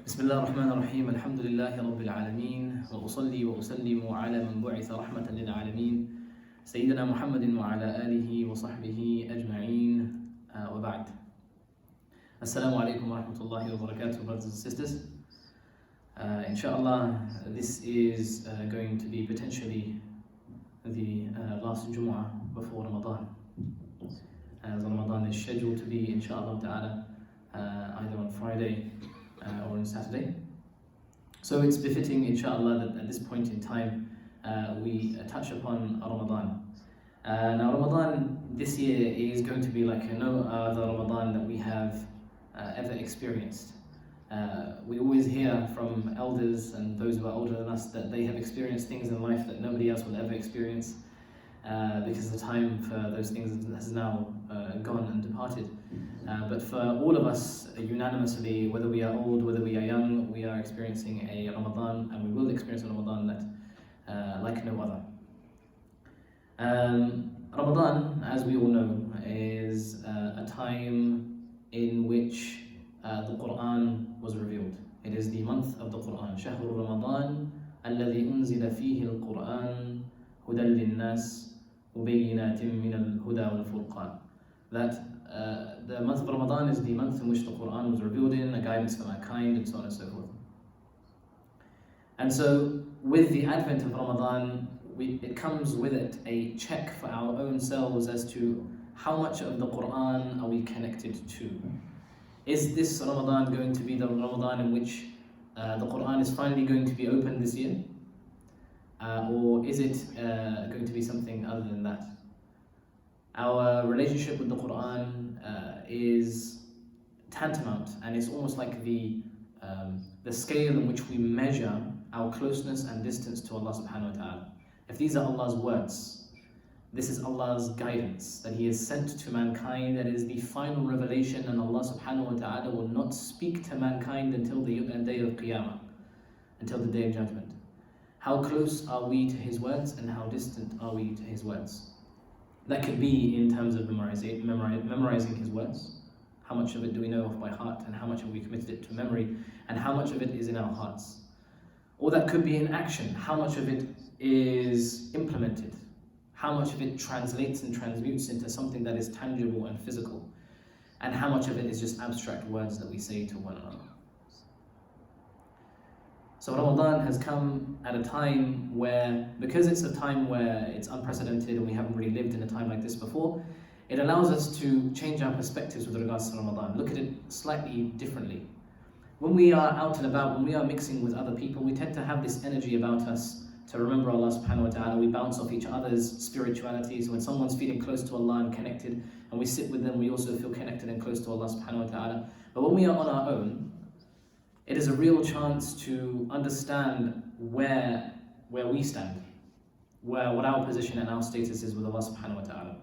بسم الله الرحمن الرحيم الحمد لله رب العالمين وأصلي وأسلم على من بعث رحمة للعالمين سيدنا محمد وعلى آله وصحبه أجمعين وبعد. Assalamu alaikum wa rahmatullahi wa barakatuh, brothers and sisters. Inshallah, this is going to be potentially the last Jummah before Ramadan. As Ramadan is scheduled to be, inshallah ta'ala, either on Friday or on Saturday. So it's befitting, inshallah, that at this point in time we touch upon Ramadan. Now Ramadan this year is going to be like no other Ramadan that we have ever experienced. We always hear from elders and those who are older than us that they have experienced things in life that nobody else will ever experience because the time for those things has now gone and departed. But for all of us, unanimously, whether we are old, whether we are young, we are experiencing a Ramadan, and we will experience a Ramadan that like no other. Ramadan, as we all know, is a time in which the Quran was revealed. It is the month of the Quran. شهر رمضان الذي أنزل فيه القرآن هدى للناس وبينات من الهدى والفرقان. That the month of Ramadan is the month in which the Quran was revealed in, a guidance for mankind, and so on and so forth. And so, with the advent of Ramadan, it comes with it a check for our own selves as to how much of the Quran are we connected to. Is this Ramadan going to be the Ramadan in which the Quran is finally going to be opened this year? Or is it going to be something other than that? Our relationship with the Quran is tantamount, and it's almost like the scale in which we measure our closeness and distance to Allah subhanahu wa ta'ala. If these are Allah's words, this is Allah's guidance that He has sent to mankind, that is the final revelation, and Allah subhanahu wa ta'ala will not speak to mankind until the day of Qiyamah, until the day of judgment. How close are we to His words, and how distant are we to His words? That could be in terms of memorizing His words. How much of it do we know off by heart, and how much have we committed it to memory, and how much of it is in our hearts? Or that could be in action. How much of it is implemented? How much of it translates and transmutes into something that is tangible and physical? And how much of it is just abstract words that we say to one another? So Ramadan has come at a time where, because it's a time where it's unprecedented and we haven't really lived in a time like this before, it allows us to change our perspectives with regards to Ramadan, look at it slightly differently. When we are out and about, when we are mixing with other people, we tend to have this energy about us to remember Allah subhanahu wa ta'ala. We bounce off each other's spirituality. So when someone's feeling close to Allah and connected, and we sit with them, we also feel connected and close to Allah subhanahu wa ta'ala. But when we are on our own, it is a real chance to understand where we stand, what our position and our status is with Allah subhanahu wa ta'ala.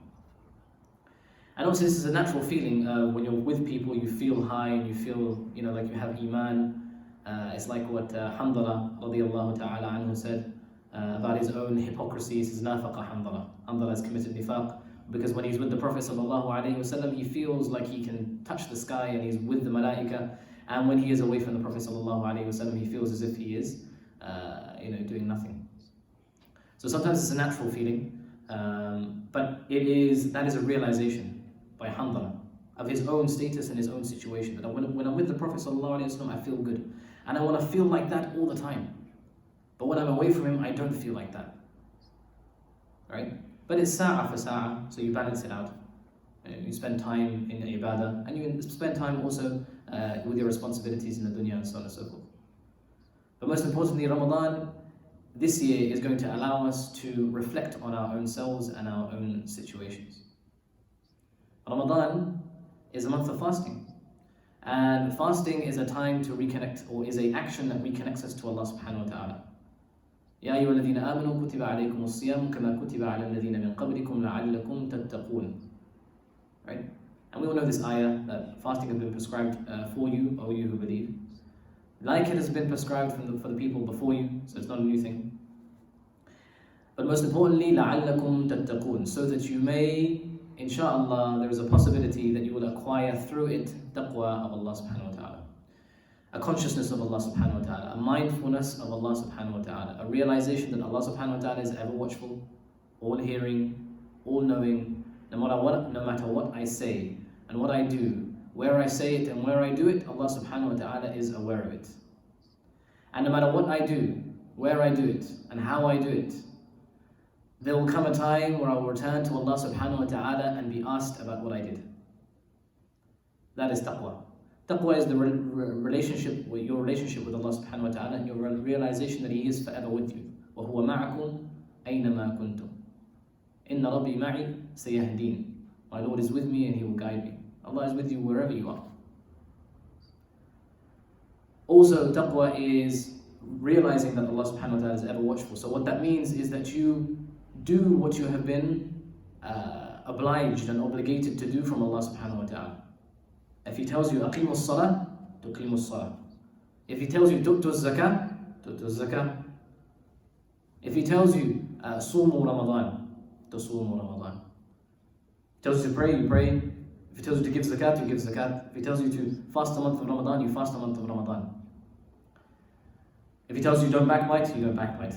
And also this is a natural feeling when you're with people, you feel high and you feel, like you have iman. It's like what Hamdallah radiyallahu ta'ala anhu said about his own hypocrisy. He says, nafaqa Hamdallah. Hamdallah has committed nifaq because when he's with the Prophet sallallahu alaihi wasallam, he feels like he can touch the sky and he's with the malaika. And when he is away from the Prophet ﷺ, he feels as if he is, doing nothing. So sometimes it's a natural feeling, but that is a realization by Hamdallah of his own status and his own situation. That when I'm with the Prophet ﷺ, I feel good, and I want to feel like that all the time. But when I'm away from him, I don't feel like that. Right? But it's sa'a for sa'a, so you balance it out. You spend time in ibadah, and you can spend time also with your responsibilities in the dunya and so on and so forth. But most importantly, Ramadan this year is going to allow us to reflect on our own selves and our own situations. Ramadan is a month of fasting, and fasting is a time to reconnect, or is an action that reconnects us to Allah subhanahu wa ta'ala. يا أيها الذين آمنوا كتب عليكم الصيام كما كتب على الذين من قبلكم لعلكم تتقون. Right? And we all know this ayah that fasting has been prescribed for you, O you who believe. Like it has been prescribed for the people before you, so it's not a new thing. But most importantly, لَعَلَّكُمْ تَتَّقُونَ, so that you may, inshallah, there is a possibility that you will acquire through it taqwa of Allah subhanahu wa ta'ala. a consciousness of Allah subhanahu wa ta'ala, a mindfulness of Allah subhanahu wa ta'ala, a realization that Allah subhanahu wa ta'ala is ever watchful, all hearing, all knowing, no matter what I say and what I do, where I say it and where I do it, Allah subhanahu wa ta'ala is aware of it. And no matter what I do, where I do it and how I do it, there will come a time where I will return to Allah subhanahu wa ta'ala and be asked about what I did. That is taqwa. Taqwa is the relationship, your relationship with Allah subhanahu wa ta'ala, and your realization that He is forever with you. وَهُوَ مَعَكُمْ أَيْنَمَا كُنْتُمْ إِنَّ رَبِّي مَعِي سَيَهْدِينَ. My Lord is with me and He will guide me. Allah is with you wherever you are. Also, taqwa is realizing that Allah subhanahu wa ta'ala is ever watchful. So what that means is that you do what you have been obliged and obligated to do from Allah subhanahu wa ta'ala. If He tells you أقيموا الصلاة, تقيموا الصلاة. If He tells you تؤتوا الزكاة, تؤتوا الزكاة. If He tells you صوموا رمضان, تصوموا رمضان. If He tells you to pray, you pray. If He tells you to give zakat, you give zakat. If He tells you to fast a month of Ramadan, you fast a month of Ramadan. If He tells you don't backbite, you don't backbite.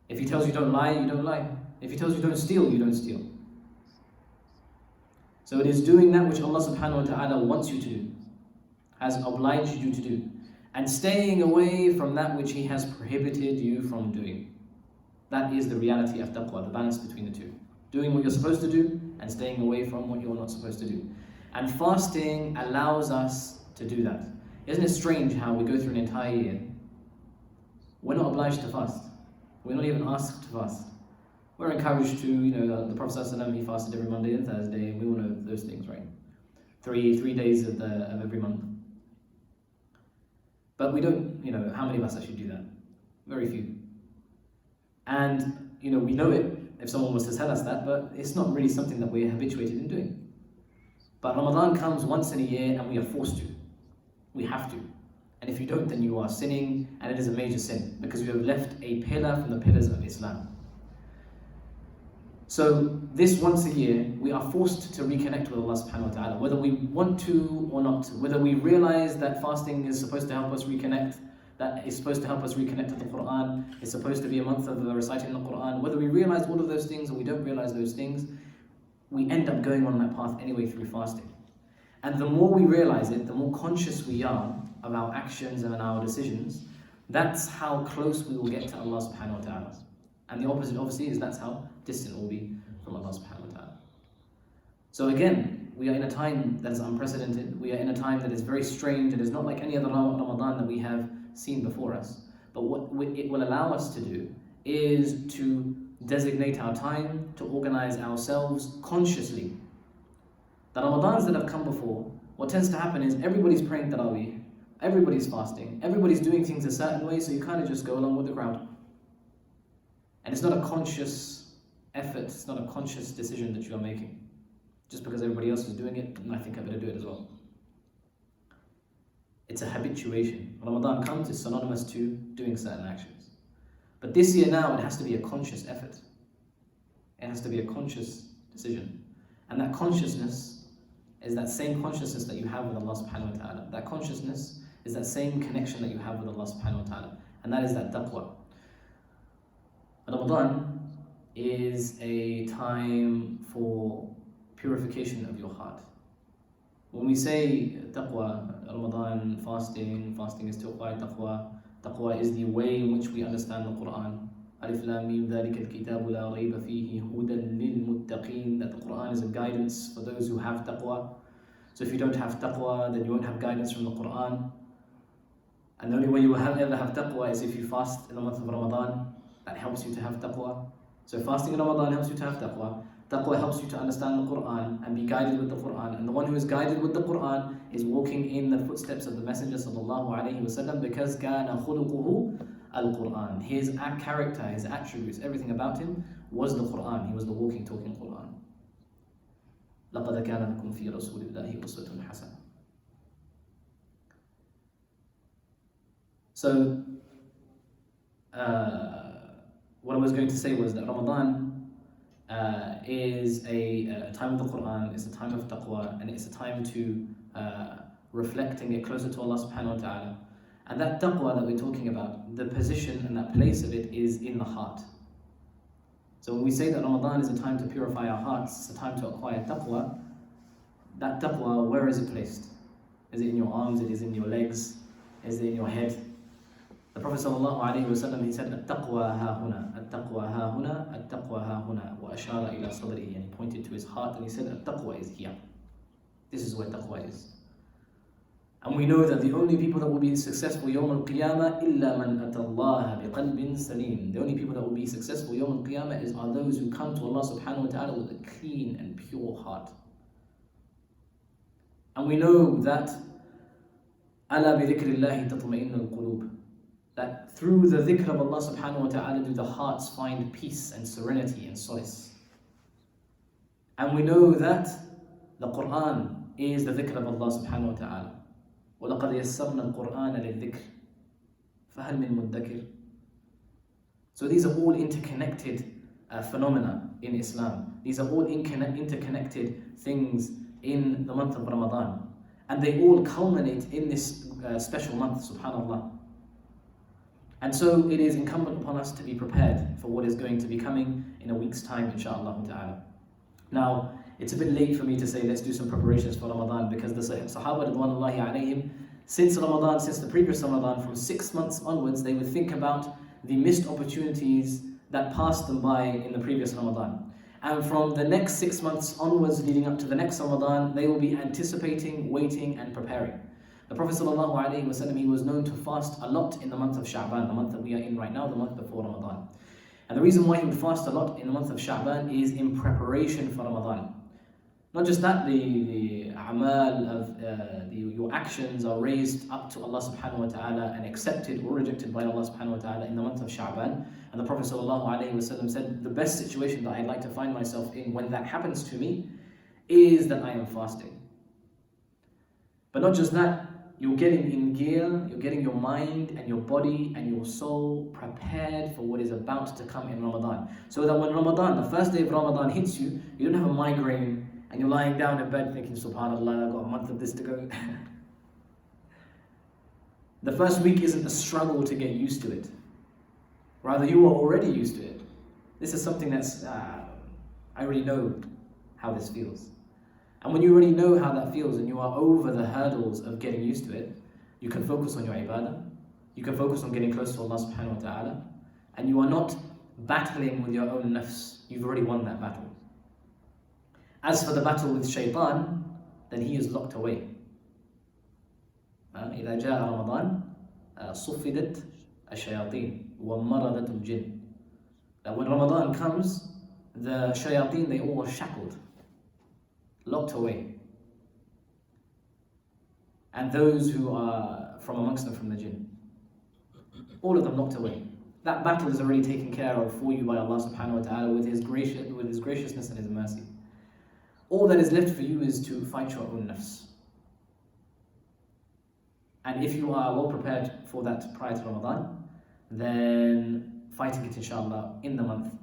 If He tells you don't lie, you don't lie. If He tells you don't steal, you don't steal. So it is doing that which Allah subhanahu wa ta'ala wants you to do, has obliged you to do, and staying away from that which He has prohibited you from doing. That is the reality of taqwa, the balance between the two. Doing what you're supposed to do and staying away from what you're not supposed to do. And fasting allows us to do that. Isn't it strange how we go through an entire year? We're not obliged to fast. We're not even asked to fast. We're encouraged to, the Prophet ﷺ, he fasted every Monday and Thursday, and we all know those things, right? Three days of every month. But we don't, how many of us actually do that? Very few. And, we know it if someone was to tell us that, but it's not really something that we're habituated in doing. But Ramadan comes once in a year and we are forced to. We have to. And if you don't, then you are sinning, and it is a major sin, because you have left a pillar from the pillars of Islam. So this once a year, we are forced to reconnect with Allah subhanahu wa ta'ala, whether we want to or not, whether we realize that fasting is supposed to help us reconnect, that is supposed to help us reconnect to the Quran, it's supposed to be a month of reciting the Quran, whether we realize all of those things or we don't realize those things, we end up going on that path anyway through fasting. And the more we realize it, the more conscious we are of our actions and our decisions, that's how close we will get to Allah subhanahu wa ta'ala. And the opposite obviously is that's how distant we'll be from Allah subhanahu wa ta'ala. So again, we are in a time that is unprecedented. We are in a time that is very strange. It is not like any other Ramadan that we have seen before us. But what it will allow us to do is to designate our time, to organize ourselves consciously. The Ramadans that have come before, what tends to happen is everybody's praying Tarawih, everybody's fasting, everybody's doing things a certain way, so you kind of just go along with the crowd. And it's not a conscious effort, it's not a conscious decision that you are making. Just because everybody else is doing it, and I think I better do it as well. It's a habituation. When Ramadan comes, it's synonymous to doing certain actions. But this year now, it has to be a conscious effort. It has to be a conscious decision. And that consciousness is that same consciousness that you have with Allah subhanahu wa ta'ala. That consciousness is that same connection that you have with Allah subhanahu wa ta'ala. And that is that taqwa. Ramadan is a time for purification of your heart. When we say taqwa, Ramadan, fasting is taqwa. Taqwa is the way in which we understand the Quran. Alif Lam Mim Dhalika al-Kitabu la rayba fihi hudan lil-muttaqin. That the Quran is a guidance for those who have taqwa. So if you don't have taqwa, then you won't have guidance from the Quran. And the only way you will ever have taqwa is if you fast in the month of Ramadan. That helps you to have taqwa. So fasting in Ramadan helps you to have taqwa. Taqwa helps you to understand the Quran and be guided with the Quran. And the one who is guided with the Quran is walking in the footsteps of the Messenger sallallahu alaihi wasallam, because كَانَ خُلُقُهُ al-Quran. His character, his attributes, everything about him was the Quran. He was the walking, talking Quran. لَقَدْ كَانَ لَكُمْ فِي رَسُولِ اللَّهِ أُسْوَةٌ حَسَنَةٌ. So, what I was going to say was that Ramadan is a time of the Quran, it's a time of taqwa, and it's a time to reflecting it closer to Allah subhanahu wa ta'ala. And that taqwa that we're talking about, the position and that place of it is in the heart. So when we say that Ramadan is a time to purify our hearts, it's a time to acquire taqwa, that taqwa, where is it placed? Is it in your arms? Is it in your legs? Is it in your head? The Prophet ﷺ, he said, "At-taqwa ha-huna, at-taqwa ha-huna, at-taqwa ha-huna," wa ashara ila sadrihi, and he pointed to his heart and he said, "At-taqwa is here. This is where taqwa is." And we know that the only people that will be successful yawm al-qiyamah illa man atallaha biqalbin salim. The only people that will be successful yawm al-qiyamah are those who come to Allah subhanahu wa ta'ala with a clean and pure heart. And we know that ala bi dhikrillahi tatma'innu al-qulub, that through the dhikr of Allah subhanahu wa ta'ala do the hearts find peace and serenity and solace. And we know that the Quran is the dhikr of Allah subhanahu wa ta'ala. وَلَقَدْ يَسَّرْنَا الْقُرْآنَ لِلذِّكْرِ فَهَلْ مِن مُدَّكِرٍ. So these are all interconnected phenomena in Islam. These are all interconnected things in the month of Ramadan. And they all culminate in this special month, subhanAllah. And so it is incumbent upon us to be prepared for what is going to be coming in a week's time, inshaAllah ta'ala. Now, it's a bit late for me to say let's do some preparations for Ramadan, because the Sahaba Ridwanullahi alayhim, since Ramadan, since the previous Ramadan, from 6 months onwards, they would think about the missed opportunities that passed them by in the previous Ramadan. And from the next 6 months onwards, leading up to the next Ramadan, they will be anticipating, waiting and preparing. The Prophet ﷺ, he was known to fast a lot in the month of Sha'ban, the month that we are in right now, the month before Ramadan. And the reason why he would fast a lot in the month of Sha'ban is in preparation for Ramadan. Not just that, the a'mal of your actions are raised up to Allah subhanahu wa ta'ala and accepted or rejected by Allah subhanahu wa ta'ala in the month of Sha'ban. And the Prophet ﷺ said, the best situation that I'd like to find myself in when that happens to me is that I am fasting. But not just that, you're getting in gear, you're getting your mind and your body and your soul prepared for what is about to come in Ramadan. So that when Ramadan, the first day of Ramadan hits you, you don't have a migraine and you're lying down in bed thinking, subhanAllah, I've got a month of this to go. The first week isn't a struggle to get used to it. Rather, you are already used to it. This is something that's, I already know how this feels. And when you already know how that feels and you are over the hurdles of getting used to it, you can focus on your ibadah, you can focus on getting close to Allah subhanahu wa ta'ala, and you are not battling with your own nafs. You've already won that battle. As for the battle with shaitan, then he is locked away. إِذَا جَاءَ رَمَضَانَ صُفِّدَتْ الشَّيَاطِينَ وَمَرَضَتُ الْجِنِّ. That when Ramadan comes, the shayateen, they all are shackled, locked away. And those who are from amongst them from the jinn, all of them locked away. That battle is already taken care of for you by Allah subhanahu wa ta'ala with His graciousness and His mercy. All that is left for you is to fight your own nafs. And if you are well prepared for that prior to Ramadan, then fighting it inshallah in the month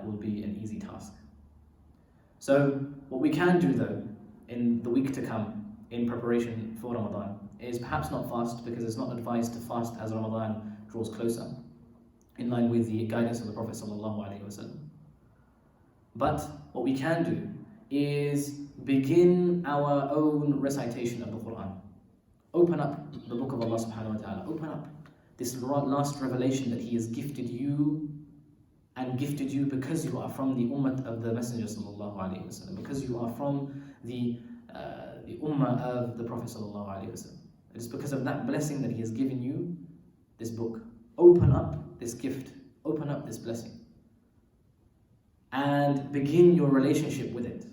will be an easy task. So what we can do though, in the week to come, in preparation for Ramadan, is perhaps not fast, because it's not advised to fast as Ramadan draws closer, in line with the guidance of the Prophet ﷺ. But what we can do is begin our own recitation of the Quran. Open up the book of Allah subhanahu wa ta'ala. Open up this last revelation that He has gifted you, and gifted you because you are from the ummah of the Messenger sallallahu alaihi wasallam, because you are from the ummah of the Prophet sallallahu alaihi wasallam. It is because of that blessing that He has given you this book. Open up this gift, open up this blessing, and begin your relationship with it.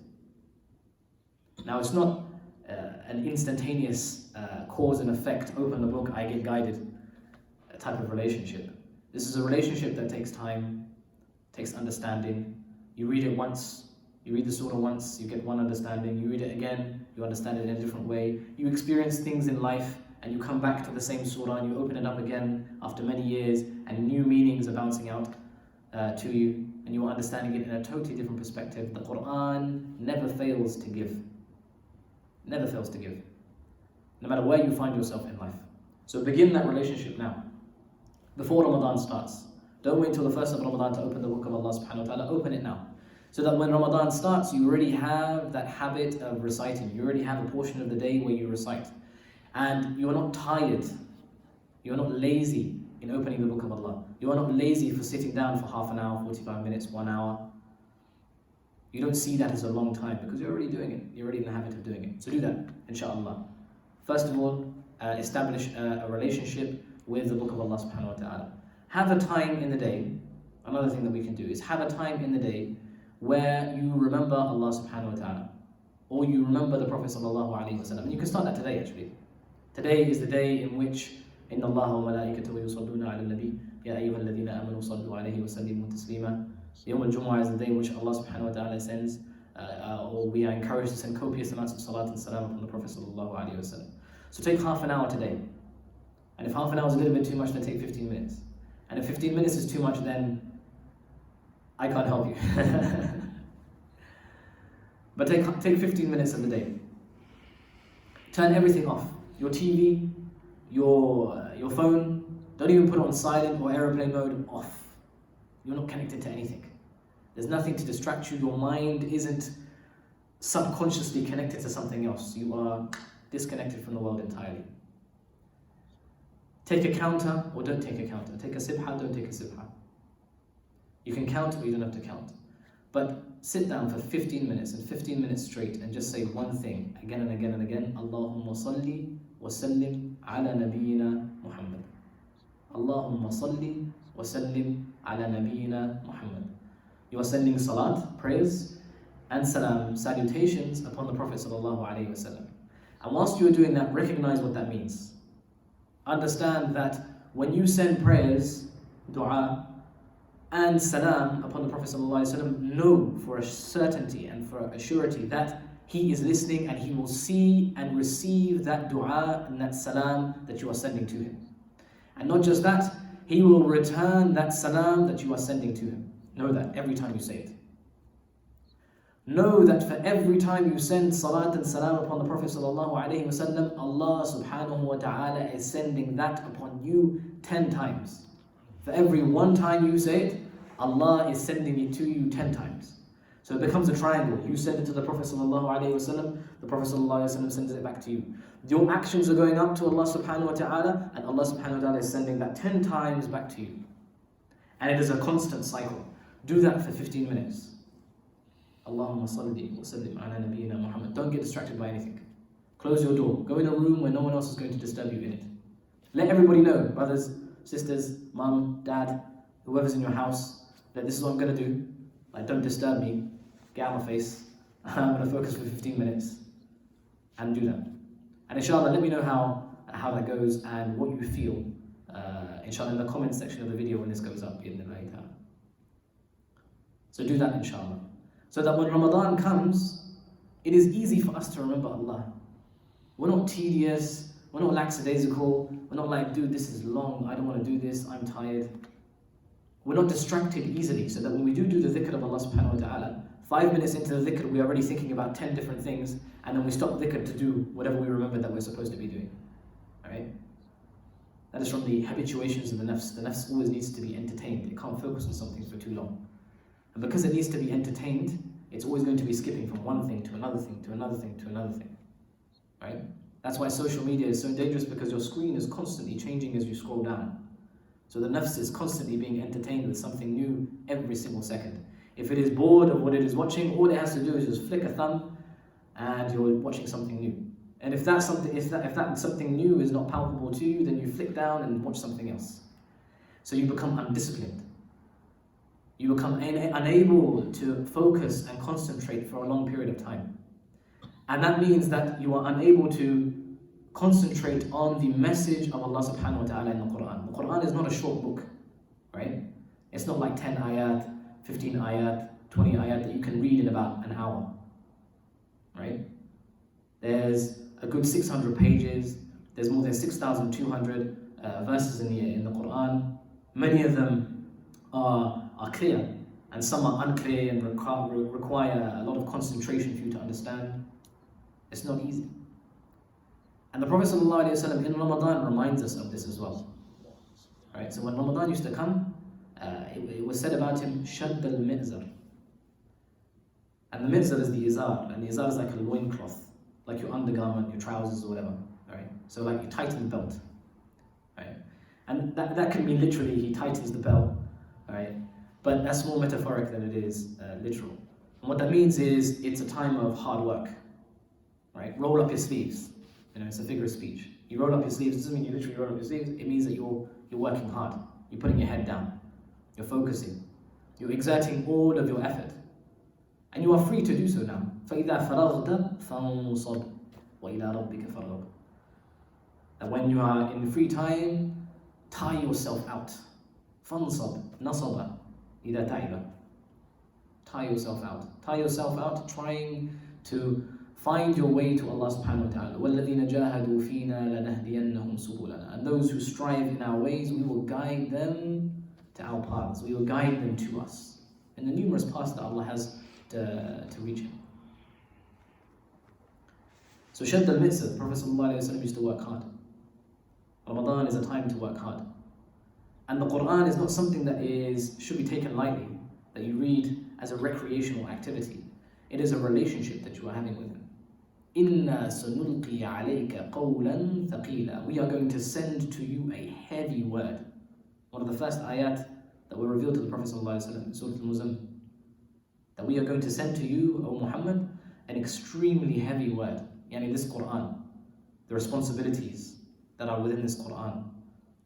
Now, it's not an instantaneous cause and effect, open the book, I get guided type of relationship. This is a relationship that takes time, takes understanding. You read it once, you read the surah once, you get one understanding. You read it again, you understand it in a different way. You experience things in life and you come back to the same surah and you open it up again after many years and new meanings are bouncing out to you and you are understanding it in a totally different perspective. The Quran never fails to give. Never fails to give. no matter where you find yourself in life. So begin that relationship now, before Ramadan starts. Don't wait till the first of Ramadan to open the book of Allah subhanahu wa ta'ala. Open it now. So that when Ramadan starts, you already have that habit of reciting. You already have a portion of the day where you recite. And you are not tired. You are not lazy in opening the book of Allah. You are not lazy for sitting down for half an hour, 45 minutes, 1 hour. You don't see that as a long time because you're already doing it. You're already in the habit of doing it. So do that, inshallah. First of all, establish a relationship with the book of Allah subhanahu wa ta'ala. Have a time in the day, another thing that we can do is have a time in the day where you remember Allah subhanahu wa ta'ala, or you remember the Prophet sallallahu alaihi wasallam. And you can start that today actually. Today is the day in which إن الله وملائكته يصلون على النبي يا أيها الذين آمنوا صلوا عليه وسلموا تسليما. Yawm al-Jummah is the day in which Allah subhanahu wa ta'ala sends, or we are encouraged to send copious amounts of salat and salam upon the Prophet sallallahu alaihi wasallam. So take half an hour today. And if half an hour is a little bit too much, then take 15 minutes. And if 15 minutes is too much, then I can't help you. But take 15 minutes of the day. Turn everything off. Your TV, your phone, don't even put it on silent or airplane mode, off. You're not connected to anything. There's nothing to distract you. Your mind isn't subconsciously connected to something else. You are disconnected from the world entirely. Take a counter or don't take a counter. Take a sibha, don't take a sibha. You can count or you don't have to count. But sit down for 15 minutes and 15 minutes straight and just say one thing again and again and again. Allahumma salli wa sallim ala nabiyyina Muhammad. Allahumma salli wa sallim ala nabiyyina Muhammad. You are sending salat, prayers, and salam, salutations upon the Prophet sallallahu alaihi wasallam. And whilst you are doing that, recognize what that means. Understand that when you send prayers, dua, and salam upon the Prophet ﷺ, know for a certainty and for a surety that he is listening and he will see and receive that dua and that salam that you are sending to him. And not just that, he will return that salam that you are sending to him. Know that every time you say it. Know that for every time you send salat and salam upon the Prophet ﷺ, Allah subhanahu wa ta'ala is sending that upon you 10 times. For every one time you say it, Allah is sending it to you 10 times. So it becomes a triangle. You send it to the Prophet ﷺ, the Prophet ﷺ sends it back to you. Your actions are going up to Allah subhanahu wa ta'ala, and Allah subhanahu wa ta'ala is sending that 10 times back to you. And it is a constant cycle. Do that for 15 minutes. Allahumma salli wa sallim ala nabiyyina Muhammad. Don't get distracted by anything. Close your door. Go in a room where no one else is going to disturb you in it. Let everybody know, brothers, sisters, mum, dad, whoever's in your house, that this is what I'm going to do. Like, don't disturb me. Get out of my face. I'm going to focus for 15 minutes and do that. And inshallah, let me know how that goes and what you feel. Inshallah, in the comment section of the video when this goes up. So do that, inshallah. So that when Ramadan comes, it is easy for us to remember Allah. We're not tedious. We're not lackadaisical. We're not like, dude, this is long. I don't want to do this. I'm tired. We're not distracted easily, so that when we do the dhikr of Allah subhanahu wa ta'ala, 5 minutes into the dhikr, we're already thinking about 10 different things, and then we stop dhikr to do whatever we remember that we're supposed to be doing. Alright? That is from the habituations of the nafs. The nafs always needs to be entertained. It can't focus on something for too long. And because it needs to be entertained, it's always going to be skipping from one thing to another thing, to another thing, to another thing. Right? That's why social media is so dangerous, because your screen is constantly changing as you scroll down. So the nafs is constantly being entertained with something new every single second. If it is bored of what it is watching, all it has to do is just flick a thumb and you're watching something new. And if that something new is not palpable to you, then you flick down and watch something else. So you become undisciplined. You become unable to focus and concentrate for a long period of time. And that means that you are unable to concentrate on the message of Allah subhanahu wa ta'ala in the Quran. The Quran is not a short book, right? It's not like 10 ayat, 15 ayat, 20 ayat that you can read in about an hour, right? There's a good 600 pages. There's more than 6,200 verses in the Quran. Many of them are clear, and some are unclear and require a lot of concentration for you to understand. It's not easy. And the Prophet ﷺ in Ramadan reminds us of this as well. Right? So when Ramadan used to come, it was said about him, Shadd al-Mi'zar. And the mi'zar is the izar, and the izar is like a loincloth, like your undergarment, your trousers or whatever. Right? So like you tighten the belt. Right? And that can mean literally he tightens the belt. Right? But that's more metaphoric than it is literal. And what that means is it's a time of hard work. Right? Roll up your sleeves. It's a figure of speech. You roll up your sleeves, it doesn't mean you literally roll up your sleeves, it means that you're working hard. You're putting your head down. You're focusing. You're exerting all of your effort. And you are free to do so now. فَإِذَا فَرَغْتَ فَانصَبْ وَإِلَىٰ رَبِّكَ فَارْغَبْ. And when you are in free time, tie yourself out. فَانصَبْ نَصَبَ إِذَا تَعِبَ. Tie yourself out. Tie yourself out trying to find your way to Allah subhanahu wa ta'ala. وَالَّذِينَ جَاهَدُوا فِينَا لَنَهْدِيَنَّهُمْ سُبُلَنَا. And those who strive in our ways, we will guide them to our paths. We will guide them to us. And the numerous paths that Allah has to reach Him. So Shadd al-Mi'zar, the Prophet ﷺ used to work hard. Ramadan is a time to work hard. And the Quran is not something that should be taken lightly, that you read as a recreational activity. It is a relationship that you are having with Him. إِنَّا سَنُلْقِي عَلَيْكَ قَوْلًا ثَقِيلًا. We are going to send to you a heavy word. One of the first ayat that were revealed to the Prophet ﷺ in Surah Al-Muzammil. That we are going to send to you, O Muhammad, an extremely heavy word. Yani this Quran. The responsibilities that are within this Quran.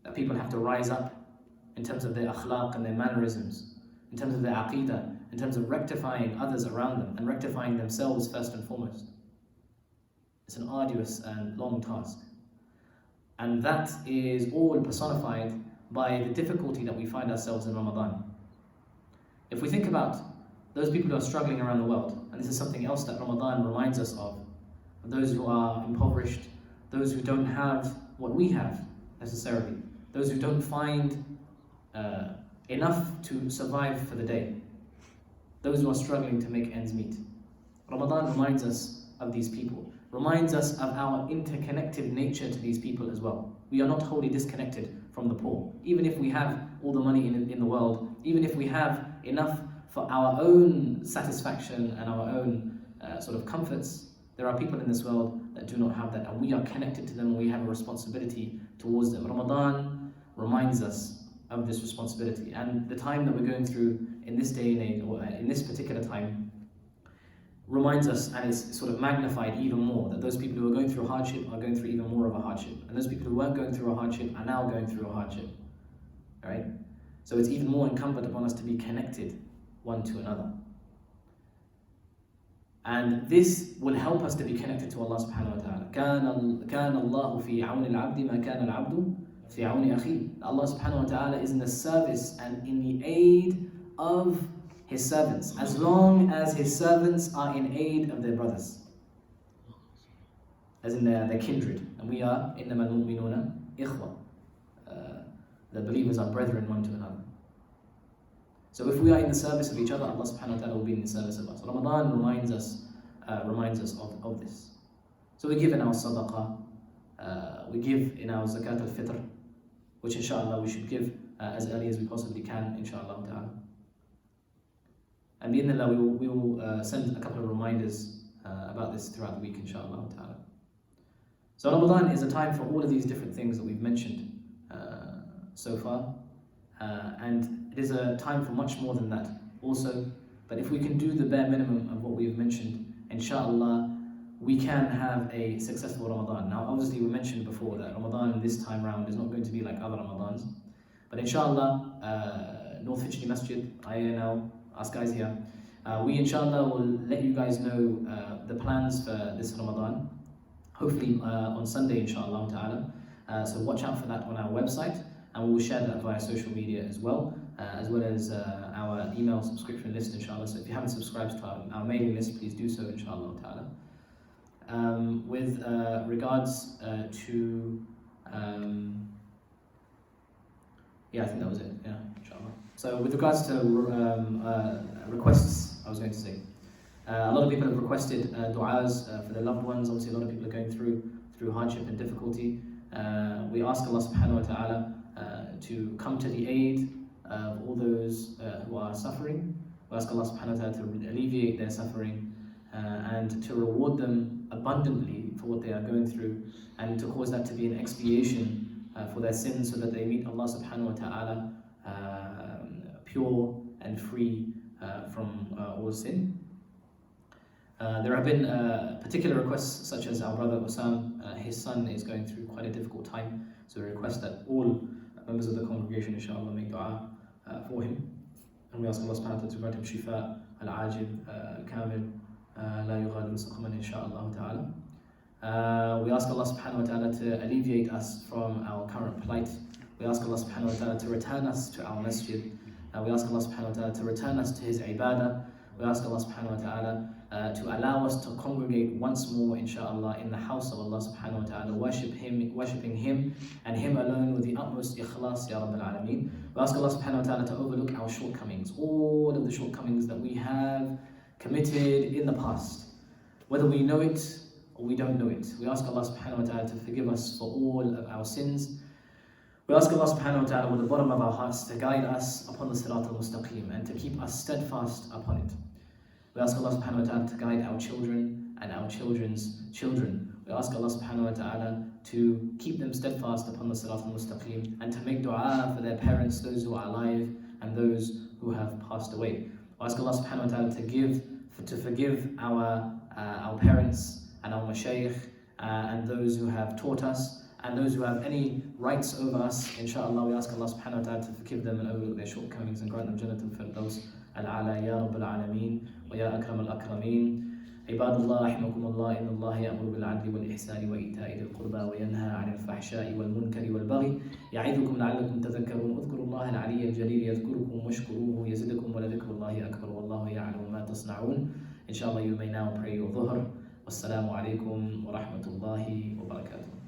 That people have to rise up in terms of their akhlaq and their mannerisms. In terms of their aqidah. In terms of rectifying others around them. And rectifying themselves first and foremost. It's an arduous and long task. And that is all personified by the difficulty that we find ourselves in Ramadan. If we think about those people who are struggling around the world, and this is something else that Ramadan reminds us of those who are impoverished, those who don't have what we have necessarily, those who don't find enough to survive for the day, those who are struggling to make ends meet. Ramadan reminds us of these people, reminds us of our interconnected nature to these people as well. We are not wholly disconnected from the poor. Even if we have all the money in the world, even if we have enough for our own satisfaction and our own sort of comforts, there are people in this world that do not have that, and we are connected to them and we have a responsibility towards them. Ramadan reminds us of this responsibility, and the time that we're going through in this day and age, or in this particular time, reminds us, and is sort of magnified even more, that those people who are going through a hardship are going through even more of a hardship, and those people who weren't going through a hardship are now going through a hardship. Right? So it's even more incumbent upon us to be connected one to another. And this will help us to be connected to Allah subhanahu wa ta'ala. كَانَ اللَّهُ فِي عَوْنِ الْعَبْدِ مَا كَانَ الْعَبْدُ فِي عَوْنِ أَخِيهِ. Allah subhanahu wa ta'ala is in the service and in the aid of His servants, as long as His servants are in aid of their brothers, as in their kindred. And we are إِنَّمَا الْمُؤْمِنُونَ إِخْوَةً. The believers are brethren one to another. So if we are in the service of each other, Allah subhanahu wa ta'ala will be in the service of us. Ramadan reminds us of this. So we give in our sadaqah, we give in our zakat al-fitr, which inshallah we should give as early as we possibly can, inshallah ta'ala. And bi'idhnillah, we will send a couple of reminders about this throughout the week, inshallah ta'ala. So Ramadan is a time for all of these different things that we've mentioned so far. And it is a time for much more than that also. But if we can do the bare minimum of what we've mentioned, inshallah, we can have a successful Ramadan. Now, obviously, we mentioned before that Ramadan this time round is not going to be like other Ramadans. But inshallah, North Finchley Masjid, INL, us guys here, we inshallah will let you guys know the plans for this Ramadan. Hopefully on Sunday, inshallah ta'ala. So watch out for that on our website. And we will share that via social media as well as our email subscription list, inshallah. So if you haven't subscribed to our mailing list, please do so, inshallah ta'ala. With regards to, yeah, I think that was it, yeah, inshallah. So with regards to requests, I was going to say, a lot of people have requested du'as for their loved ones. Obviously, a lot of people are going through through hardship and difficulty. We ask Allah subhanahu wa ta'ala to come to the aid of all those who are suffering. We ask Allah subhanahu wa ta'ala to alleviate their suffering and to reward them abundantly for what they are going through, and to cause that to be an expiation for their sins, so that they meet Allah subhanahu wa ta'ala pure and free from all sin. There have been particular requests, such as our brother Osam, his son is going through quite a difficult time, so we request that all members of the congregation inshallah make dua for him, and we ask Allah subhanahu wa ta'ala to grant him shifa al-ajil al-kamil la yughadiru saqaman inshallah ta'ala. We ask Allah subhanahu wa ta'ala to alleviate us from our current plight. We ask Allah subhanahu wa ta'ala to return us to our masjid. We ask Allah subhanahu wa ta'ala to return us to his ibadah. We ask Allah subhanahu wa ta'ala to allow us to congregate once more, inshallah, in the house of Allah subhanahu wa ta'ala, worshipping Him and Him alone with the utmost ikhlas, Ya Rabbil Alameen. We ask Allah subhanahu wa ta'ala to overlook our shortcomings, all of the shortcomings that we have committed in the past, whether we know it or we don't know it. We ask Allah subhanahu wa ta'ala to forgive us for all of our sins. We ask Allah subhanahu wa ta'ala with the bottom of our hearts to guide us upon the Sirat al-Mustaqim and to keep us steadfast upon it. We ask Allah subhanahu wa ta'ala to guide our children and our children's children. We ask Allah subhanahu wa ta'ala to keep them steadfast upon the Sirat al-Mustaqim and to make dua for their parents, those who are alive and those who have passed away. We ask Allah subhanahu wa ta'ala to forgive our parents and our mashayikh and those who have taught us, and those who have any rights over us. Inshallah, we ask Allah subhanahu wa ta'ala to forgive them and overlook their shortcomings and grant them Jannatul Firdaus al-A'la, Ya Rabbil Alameen, wa Ya Akram al-Akrameen. عباد الله رحمكم الله إن الله يأمر بالعدل والإحسان وإيتاء ذي القربى وينهى عن الفحشاء والمنكر والبغي يعظكم لعلكم تذكرون اذكروا الله العلي الجليل يذكركم واشكروه يزدكم ولذكر الله أكبر والله يعلم ما تصنعون. Inshallah, you may now pray your dhuhr. Wassalamu alaikum wa rahmatullahi wa barakatuh.